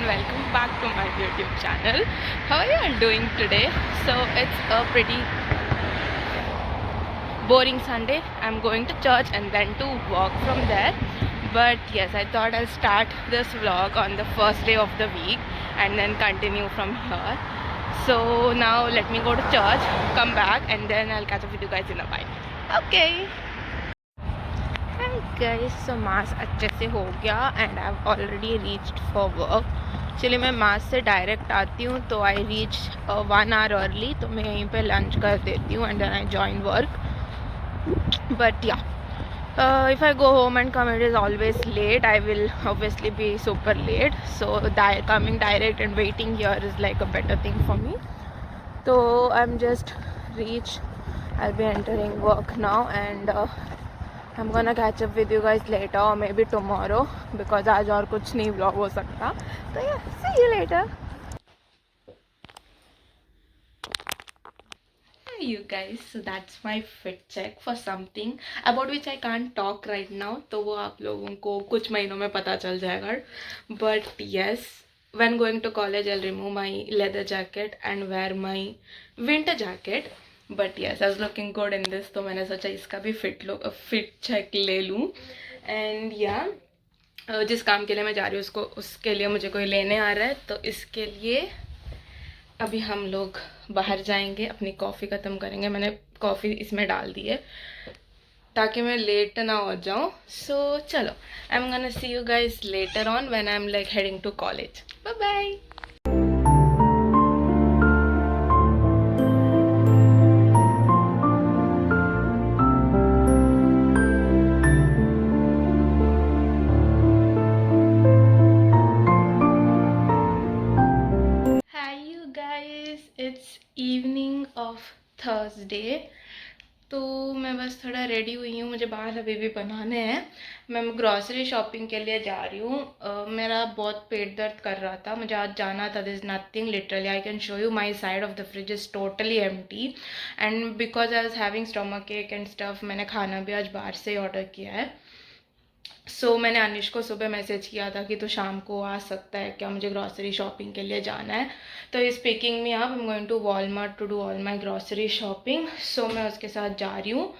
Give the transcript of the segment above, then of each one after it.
and welcome back to my YouTube channel. How are you all doing today? So it's a pretty boring Sunday. I'm going to church and then to walk from there. But yes, I thought I'll start this vlog on the first day of the week and then continue from here. So now let me go to church, come back, and then I'll catch up with you guys in a while. Okay. Hi guys, so मास अच्छे से हो गया and I have already reached for work. चलिए मैं मास से direct आती हूँ तो आई रीच 1 hour अर्ली, तो मैं यहीं पे लंच कर देती हूँ and then I join work. But yeah if I go home and come it is always late, I will obviously be super late. So coming direct and waiting here is like a better thing for me. So I'm just reached. I'll be entering work now and I'm gonna catch up with you guys later or maybe tomorrow because आज और कुछ नहीं vlog हो सकता. तो yeah, see you later. Hi you guys, so that's my fit check for something about which I can't talk right now. तो वो आप लोगों को कुछ महीनों में पता चल जाएगा. But yes, when going to college I'll remove my leather jacket and wear my winter jacket. But yes I was looking good in this, तो मैंने सोचा इसका भी फिट चेक ले लूँ. एंड या जिस काम के लिए मैं जा रही हूँ उसके लिए मुझे कोई लेने आ रहा है, तो इसके लिए अभी हम लोग बाहर जाएंगे, अपनी कॉफ़ी ख़त्म करेंगे. मैंने कॉफ़ी इसमें डाल दी है ताकि मैं लेट ना हो जाऊँ. सो चलो, I am gonna see you guys later on when I am like heading to college. Bye bye. It's evening of Thursday. तो मैं बस थोड़ा रेडी हुई हूँ, मुझे बाहर अभी भी बनाने हैं. मैं ग्रॉसरी शॉपिंग के लिए जा रही हूँ. मेरा बहुत पेट दर्द कर रहा था, मुझे आज जाना था. This nothing, literally I can show you my side of the fridge is totally empty and because I was having stomach एक एंड स्टफ. मैंने खाना भी आज बाहर से ही ऑर्डर किया है. सो मैंने अनिश को सुबह मैसेज किया था कि तो शाम को आ सकता है क्या, मुझे ग्रॉसरी शॉपिंग के लिए जाना है. तो इस पिकिंग में आप I am going to Walmart to do all my grocery shopping. So मैं उसके साथ जा रही हूँ.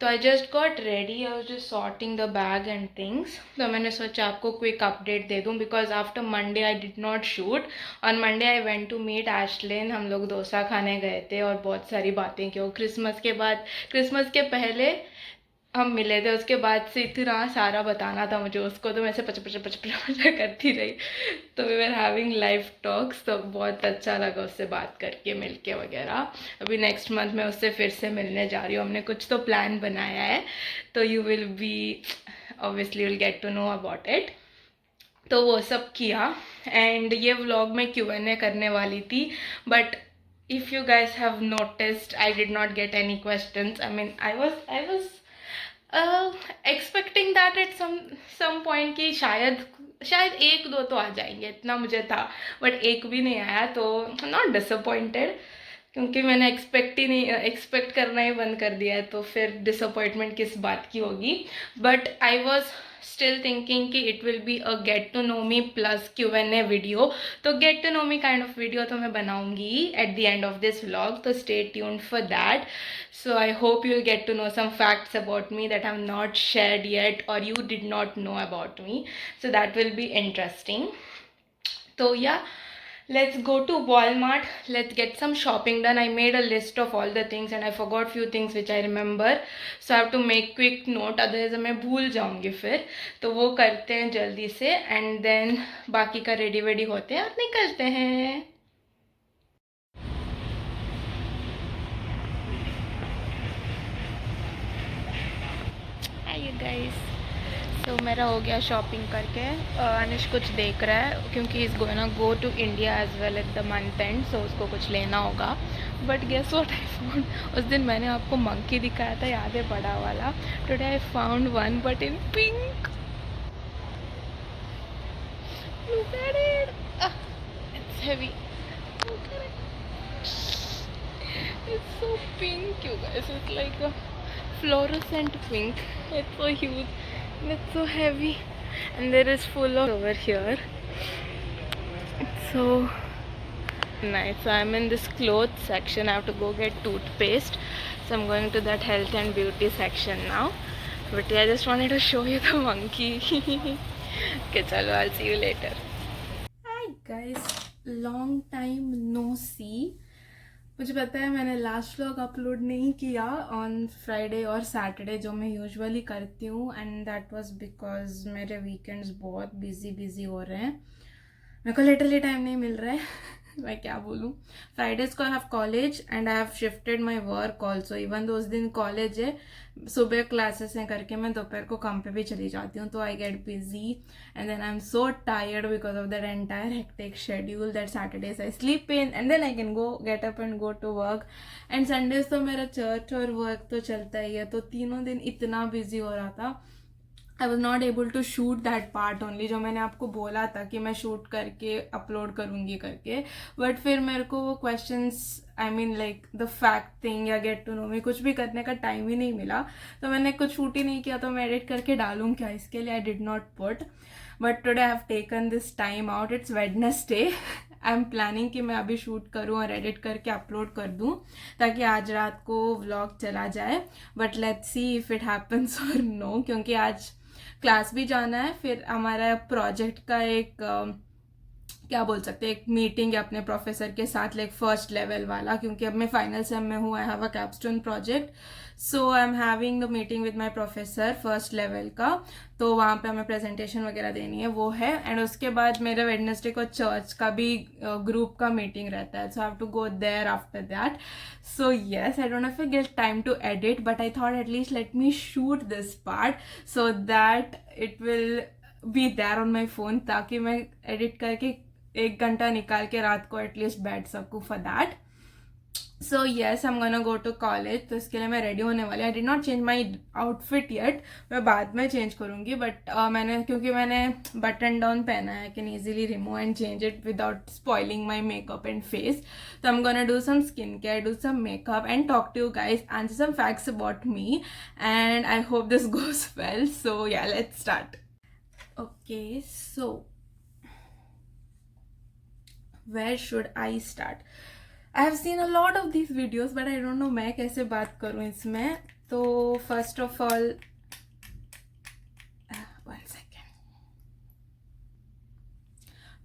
तो I just got ready, I was just sorting the bag and things. तो मैंने सोचा आपको क्विक अपडेट दे दूँ because after Monday I did not shoot. On Monday I went to meet Ashlin. हम लोग डोसा खाने गए थे और बहुत सारी बातें की. क्रिसमस के पहले हम मिले थे, उसके बाद से इतना सारा बताना था मुझे उसको, तो मैं से पच करती रही. तो we were having live talks, तो बहुत अच्छा लगा उससे बात करके, मिलके वगैरह. अभी नेक्स्ट मंथ मैं उससे फिर से मिलने जा रही हूँ. हमने कुछ तो प्लान बनाया है, तो you will be obviously will get to know about it. तो वो सब किया एंड ये व्लॉग में Q&A करने वाली थी. But if you guys have noticed I did not get any questions. I mean I was expecting that at some point कि शायद एक दो तो आ जाएंगे, इतना मुझे था. बट एक भी नहीं आया, तो नॉट डिसअपॉइंटेड क्योंकि मैंने एक्सपेक्ट करना ही बंद कर दिया है, तो फिर डिसअपॉइंटमेंट किस बात की होगी. But I was still thinking कि it will be a get to know me plus Q&A video. तो get to know me kind of video तो मैं बनाऊंगी at the end of this vlog, तो stay tuned for that. So I hope you'll get to know some facts about me that I have not shared yet or you did not know about me. So that will be interesting. So yeah, let's go to Walmart. Let's get some shopping done. I made a list of all the things and I forgot few things which I remember. So I have to make quick note, otherwise मैं भूल जाऊँगी फिर. तो वो करते हैं जल्दी से and then बाकी का रेडी होते हैं और निकलते हैं. You guys, so मेरा हो गया शॉपिंग करके. अनिश कुछ देख रहा है क्योंकि is going go to India as well at the month end, so उसको कुछ लेना होगा. But guess what I found. उस दिन मैंने आपको मंकी दिखाया था, याद है, बड़ा वाला. Today I found one but in pink. Look at it. It's heavy. Look at it. It's so pink, you guys. It's like a fluorescent pink. It's so huge and it's so heavy and there is full of over here. It's so nice. So I'm in this clothes section. I have to go get toothpaste. So I'm going to that health and beauty section now. But yeah, I just wanted to show you the monkey. Okay, chalo, I'll see you later. Hi guys, long time no see. मुझे पता है मैंने last vlog upload नहीं किया on Friday और Saturday जो मैं usually करती हूँ, एंड दैट वाज बिकॉज मेरे वीकेंड्स बहुत बिजी हो रहे हैं. मेरे को लिटरली टाइम नहीं मिल रहा है. मैं क्या बोलूँ. फ्राइडेज को I have college and I have shifted my work also. Even though उस दिन कॉलेज है, सुबह क्लासेस हैं करके मैं दोपहर को काम पे भी चली जाती हूँ. तो I get busy and then I am so tired because of that entire hectic schedule that Saturdays I sleep in and then I can go get up and go to work. And Sundays तो मेरा church और work तो चलता ही है. तो तीनों दिन इतना बिजी हो रहा था. I was not able to shoot that part only, जो मैंने आपको बोला था कि मैं शूट करके अपलोड करूँगी करके. बट फिर मेरे को वो questions, I mean like the fact thing या गेट टू नो मी, कुछ भी करने का टाइम ही नहीं मिला. तो मैंने कुछ शूट ही नहीं किया. तो मैं एडिट करके डालूँ क्या, इसके लिए आई did not put. But today I have taken this time out. It's Wednesday. I am planning कि मैं अभी शूट करूँ और एडिट करके अपलोड कर दूँ ताकि आज रात को व्लॉग चला जाए. But let's see if it happens और नो, क्योंकि आज क्लास भी जाना है. फिर हमारा प्रोजेक्ट का एक क्या बोल सकते हैं, एक मीटिंग है अपने प्रोफेसर के साथ, लाइक फर्स्ट लेवल वाला, क्योंकि अब मैं फाइनल सेम में हूँ. I have a capstone project. So I am having a meeting with my professor first level का. तो वहाँ पे हमें प्रेजेंटेशन वगैरह देनी है, वो है. एंड उसके बाद मेरे वेडनेसडे को चर्च का भी ग्रुप का मीटिंग रहता है. So I have to go there after that. So yes, I don't have to get time to edit, but I thought at least let me shoot this part so that it will be there on my phone, ताकि मैं edit करके 1 घंटा निकाल के रात को at least बैठ सकूँ for that. So yes, I am gonna go to college. तो इसके लिए मैं रेडी होने वाली. I did not change my outfit yet, मैं बाद में चेंज करूँगी. बट क्योंकि मैंने बटन डाउन पहना है, I can easily remove and change it without spoiling my makeup and face. तो I am gonna do some skin care, do some makeup and talk to you guys, answer some facts about me, and I hope this goes well. So yeah, let's start. Okay, so where should I start? I have seen a lot of these videos, but I don't know मैं कैसे बात करूँ इसमें. तो first of all, 1 second,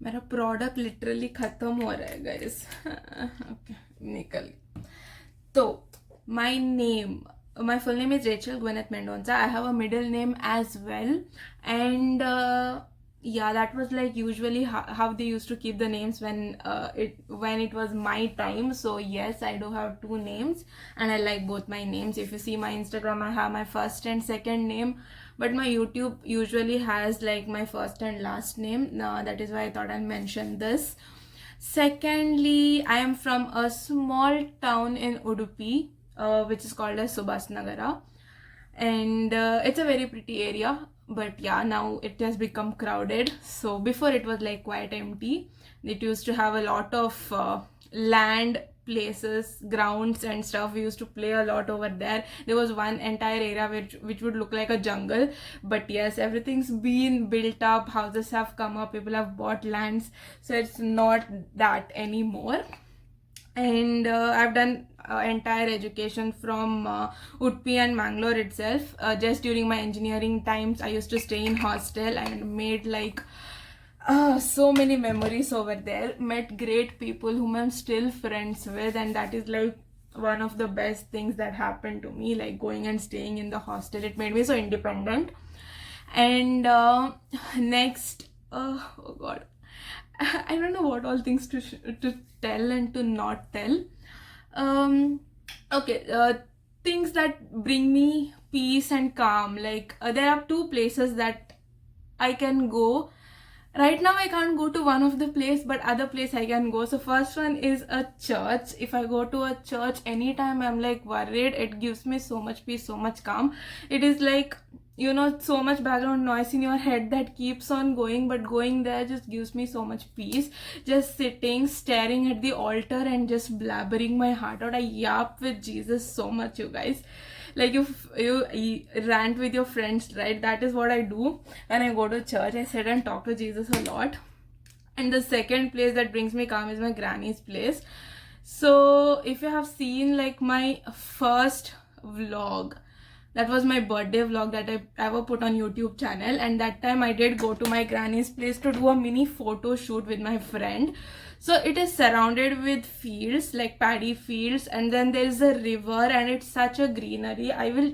मेरा product literally ख़त्म हो रहा है गाइस. ओके, निकल. तो my name, my full name is Rachel Gwyneth Mendonca. I have a middle name as well, and yeah, that was like usually how they used to keep the names when it was my time. So yes, I do have 2 names and I like both my names. If you see my Instagram, I have my first and second name, but my YouTube usually has like my first and last name. That is why I thought I'll mention this. Secondly, I am from a small town in Udupi, which is called as Subhasnagara, and it's a very pretty area. But yeah, now it has become crowded. So before it was like quite empty. It used to have a lot of land, places, grounds and stuff. We used to play a lot over there. There was one entire area which would look like a jungle. But yes, everything's been built up, houses have come up, people have bought lands, so it's not that anymore. And I've done entire education from Udupi and Mangalore itself. Just during my engineering times, I used to stay in hostel and made like so many memories over there. Met great people whom I'm still friends with, and that is like one of the best things that happened to me, like going and staying in the hostel. It made me so independent. And next, oh god, I don't know what all things to tell and to not tell. Okay, things that bring me peace and calm. Like there are 2 places that I can go. Right now I can't go to one of the place, but other place I can go. So first one is a church. If I go to a church anytime I'm like worried, it gives me so much peace, so much calm. It is like, you know, so much background noise in your head that keeps on going, but going there just gives me so much peace. Just sitting, staring at the altar and just blabbering my heart out. I yap with Jesus so much, you guys. Like you rant with your friends, right? That is what I do when I go to church. I sit and talk to Jesus a lot. And the second place that brings me calm is my granny's place. So if you have seen like my first vlog, that was my birthday vlog that I ever put on YouTube channel, and that time I did go to my granny's place to do a mini photo shoot with my friend. So it is surrounded with fields, like paddy fields, and then there is a river, and it's such a greenery. I will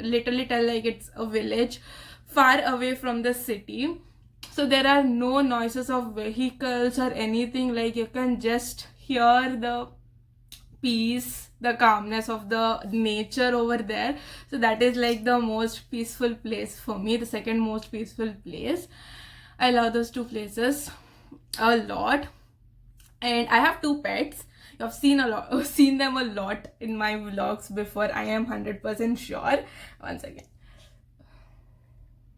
literally tell like it's a village far away from the city. So there are no noises of vehicles or anything, like you can just hear the peace, the calmness of the nature over there. So that is like the most peaceful place for me, the second most peaceful place. I love those two places a lot. And I have two pets. You have seen them a lot in my vlogs before, I am 100% sure. Once again,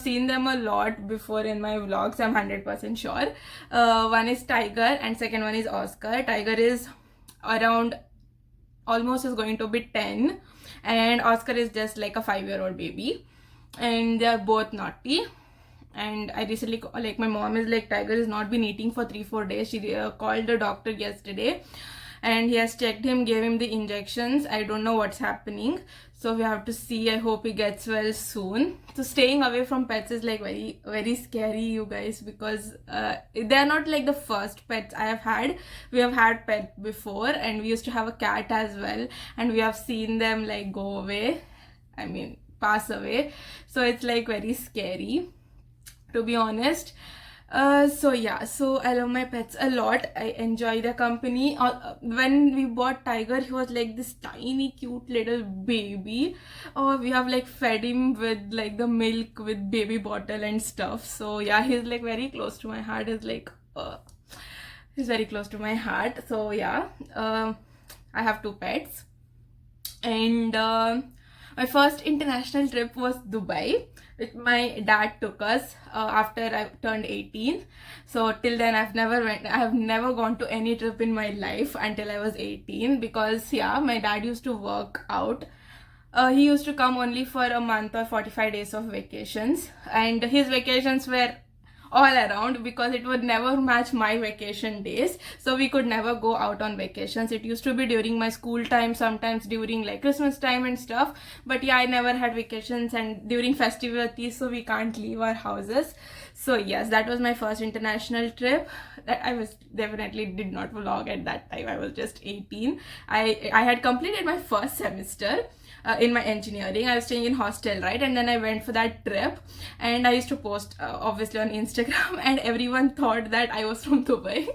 seen them a lot before in my vlogs, I'm 100% sure. One is Tiger and second one is Oscar. Tiger is around, almost is going to be 10, and Oscar is just like a 5-year-old baby, and they are both naughty. And I recently, like my mom is like, Tiger has not been eating for 3-4 days. She called the doctor yesterday and he has checked him, gave him the injections. I don't know what's happening, so we have to see. I hope he gets well soon. So staying away from pets is like very, very scary, you guys, because they are not like the first pets I have had. We have had pets before, and we used to have a cat as well, and we have seen them like go away, I mean pass away. So it's like very scary, to be honest. So yeah, so I love my pets a lot. I enjoy their company. When we bought Tiger, he was like this tiny cute little baby. We have like fed him with like the milk with baby bottle and stuff. So yeah, he's like very close to my heart. He's very close to my heart. So yeah, I have two pets. And my first international trip was Dubai, which my dad took us after I turned 18. So till then I have never gone to any trip in my life until I was 18, because yeah, my dad used to work out. He used to come only for a month or 45 days of vacations, and his vacations were all around because it would never match my vacation days, so we could never go out on vacations. It used to be during my school time, sometimes during like Christmas time and stuff, but yeah, I never had vacations and during festivities, so we can't leave our houses. So yes, that was my first international trip. That I was definitely did not vlog at that time. I was just 18. I had completed my first semester in my engineering. I was staying in hostel, right? And then I went for that trip, and I used to post obviously on Instagram, and everyone thought that I was from Dubai.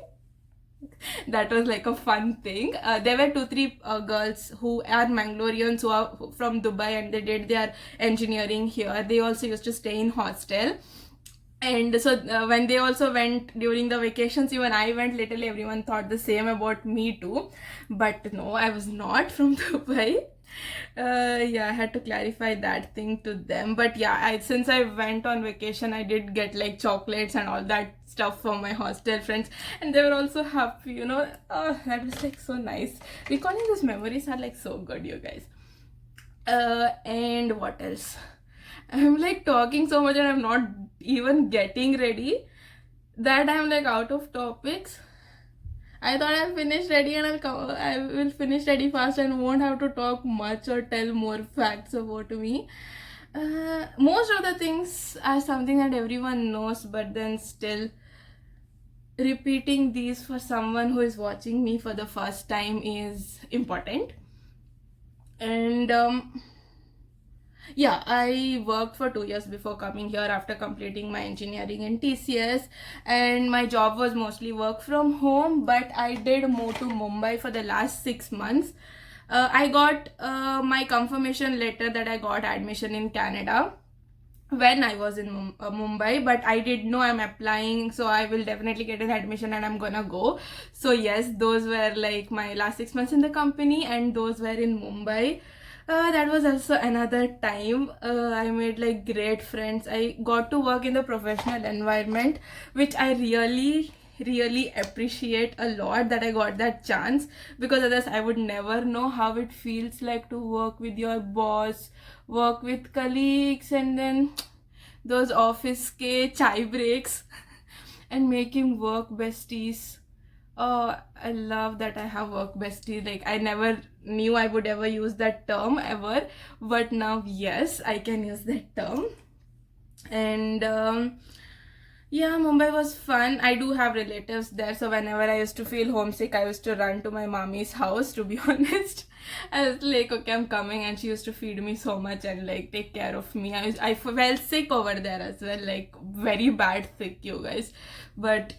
That was like a fun thing. There were 2-3 girls who are Mangaloreans who are from Dubai, and they did their engineering here. They also used to stay in hostel. And so when they also went during the vacations, even I went, literally everyone thought the same about me too. But no, I was not from Dubai. Yeah, I had to clarify that thing to them. But yeah, since I went on vacation, I did get like chocolates and all that stuff from my hostel friends, and they were also happy, you know. That was like so nice. Recalling those memories are like so good, you guys. And what else? I'm like talking so much and I'm not even getting ready that I'm like out of topics. I thought I'm finished ready and I will finish ready fast and won't have to talk much or tell more facts about me. Most of the things are something that everyone knows, but then still repeating these for someone who is watching me for the first time is important. And yeah, I worked for 2 years before coming here after completing my engineering in TCS, and my job was mostly work from home, but I did move to Mumbai for the last 6 months. I got my confirmation letter that I got admission in Canada when I was in Mumbai, but I did know I'm applying, so I will definitely get an admission and I'm gonna go. So yes, those were like my last 6 months in the company, and those were in Mumbai. That was also another time. I made like great friends. I got to work in the professional environment, which I really appreciate a lot that I got that chance, because otherwise I would never know how it feels like to work with your boss, work with colleagues, and then those office ke chai breaks. and making work besties. Oh, I love that I have work bestie. Like, I never knew I would ever use that term ever, but now yes, I can use that term. And yeah, Mumbai was fun. I do have relatives there, so whenever I used to feel homesick, I used to run to my mommy's house, to be honest. I was like, okay, I'm coming, and she used to feed me so much and like take care of me. I felt sick over there as well, like very bad sick, you guys. But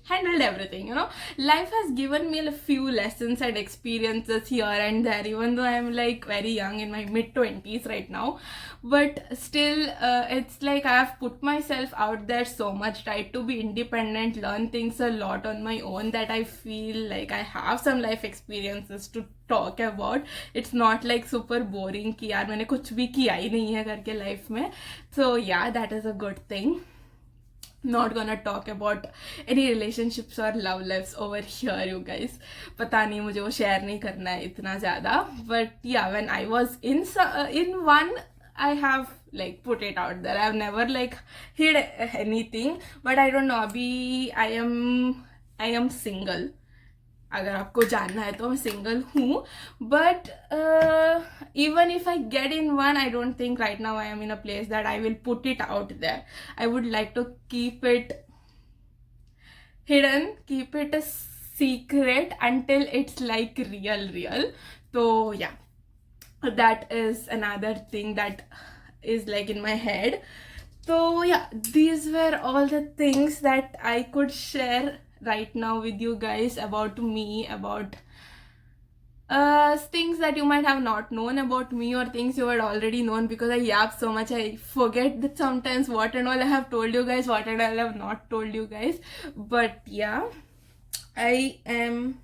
handled everything, you know. Life has given me a few lessons and experiences here and there, even though I'm like very young, in my mid-20s right now. But still, it's like I have put myself out there so much, tried to be independent, learn things a lot on my own, that I feel like I have some life experiences to talk about. It's not like super boring कि यार मैंने कुछ भी किया ही नहीं है करके life में. So yeah, that is a good thing. Not gonna talk about any relationships or love lives over here, you guys. पता नहीं, मुझे वो share नहीं करना है इतना ज़्यादा. But yeah, when I was in one, I have like put it out there. I've never like hid anything. But I don't know. अभी I am single. अगर आपको जानना है तो मैं सिंगल हूँ. But even if I get in one, I don't think right now I am in a place that I will put it out there. I would like to keep it hidden, keep it a secret until it's like real. So yeah, that is another thing that is like in my head. So yeah, these were all the things that I could share right now with you guys about me, about things that you might have not known about me, or things you had already known, because I yap so much I forget that sometimes what and all I have told you guys, what and all I have not told you guys. But yeah, I am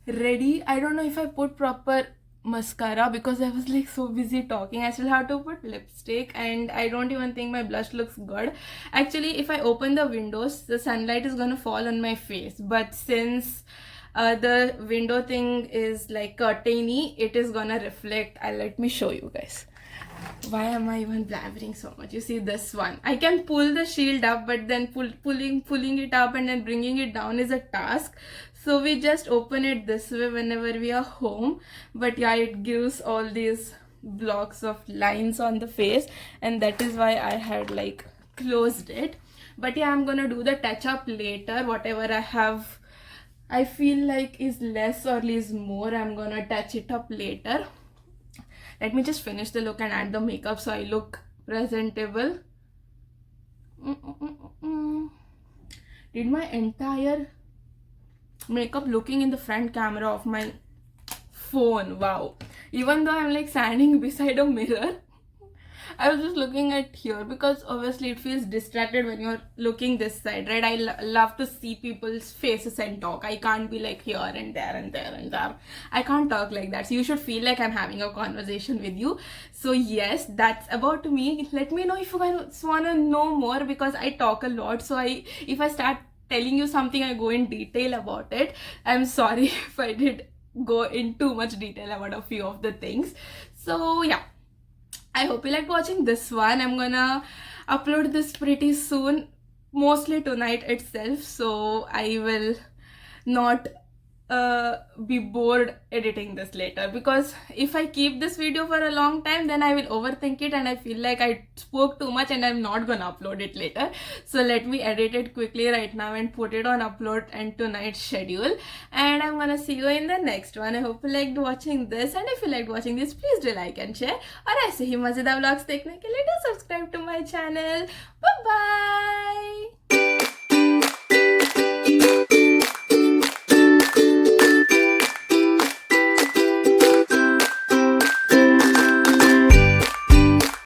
ready. I don't know if I put proper mascara because I was like so busy talking. I still have to put lipstick, and I don't even think my blush looks good. Actually, if I open the windows, the sunlight is gonna fall on my face, but since the window thing is like curtainy, it is gonna reflect. Let me show you guys. Why am I even blabbering so much? You see this one, I can pull the shield up, but then pulling it up and then bringing it down is a task. So we just open it this way whenever we are home. But yeah, it gives all these blocks of lines on the face, and that is why I had like closed it. But yeah, I'm gonna do the touch up later. Whatever I have, I feel like is less or is more, I'm gonna touch it up later. Let me just finish the look and add the makeup so I look presentable. Did my entire makeup looking in the front camera of my phone. Wow. Even though I'm like standing beside a mirror, I was just looking at here because obviously it feels distracted when you're looking this side, right? I love to see people's faces and talk. I can't be like here and there and there and there. I can't talk like that. So you should feel like I'm having a conversation with you. So yes, that's about me. Let me know if you guys want to know more, because I talk a lot. So if I start telling you something, I go in detail about it. I'm sorry if I did go in too much detail about a few of the things. So yeah, I hope you liked watching this one. I'm gonna upload this pretty soon, mostly tonight itself, so I will not be bored editing this later, because if I keep this video for a long time, then I will overthink it and I feel like I spoke too much and I'm not gonna upload it later. So let me edit it quickly right now and put it on upload and tonight's schedule, and I'm gonna see you in the next one. I hope you liked watching this, and if you liked watching this, please do like and share, और ऐसे ही मजेदार vlogs देखने के लिए do subscribe to my channel. Bye bye.